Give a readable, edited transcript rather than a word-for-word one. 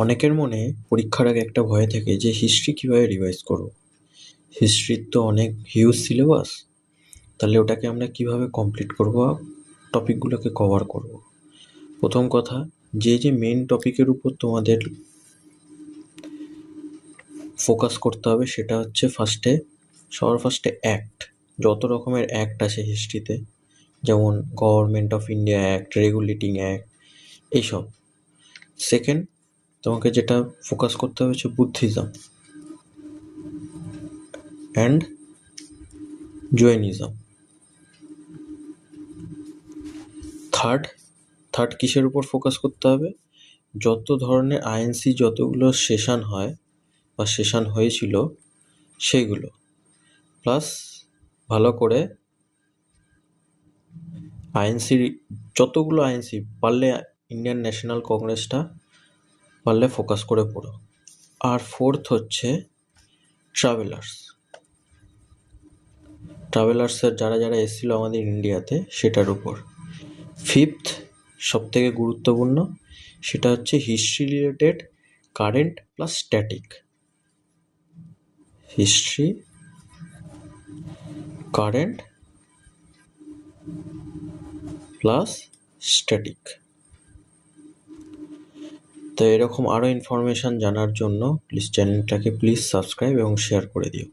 অনেকের মনে পরীক্ষার আগে একটা ভয় থাকে যে হিস্ট্রি কীভাবে রিভাইজ করবো। হিস্ট্রির তো অনেক হিউজ সিলেবাস, তাহলে ওটাকে আমরা কীভাবে কমপ্লিট করবো, টপিকগুলোকে কভার করব। প্রথম কথা, যে মেন টপিকের উপর তোমাদের ফোকাস করতে হবে সেটা হচ্ছে সবার ফার্স্টে অ্যাক্ট। যত রকমের অ্যাক্ট আছে হিস্ট্রিতে, যেমন government of India act, regulating act, এইসব। সেকেন্ড, তোমাকে যেটা ফোকাস করতে হবে হচ্ছে বুদ্ধিজম অ্যান্ড জৈনিজম। থার্ড কিসের উপর ফোকাস করতে হবে? যত ধরনের আইএনসি যতগুলো সেশন হয় বা সেশন হয়েছিল সেইগুলো, প্লাস ভালো করে যতগুলো আইএনসি পারলে ইন্ডিয়ান ন্যাশনাল কংগ্রেসটা পারলে ফোকাস করে পড়ো। আর ফোর্থ হচ্ছে ট্রাভেলার্সের যারা যারা এসেছিলো আমাদের ইন্ডিয়াতে সেটার উপর। ফিফথ সবথেকে গুরুত্বপূর্ণ, সেটা হচ্ছে history related current plus static. History, current plus static. তো এরকম আরও ইনফরমেশান জানার জন্য চ্যানেলটাকে প্লিজ সাবস্ক্রাইব এবং শেয়ার করে দিও।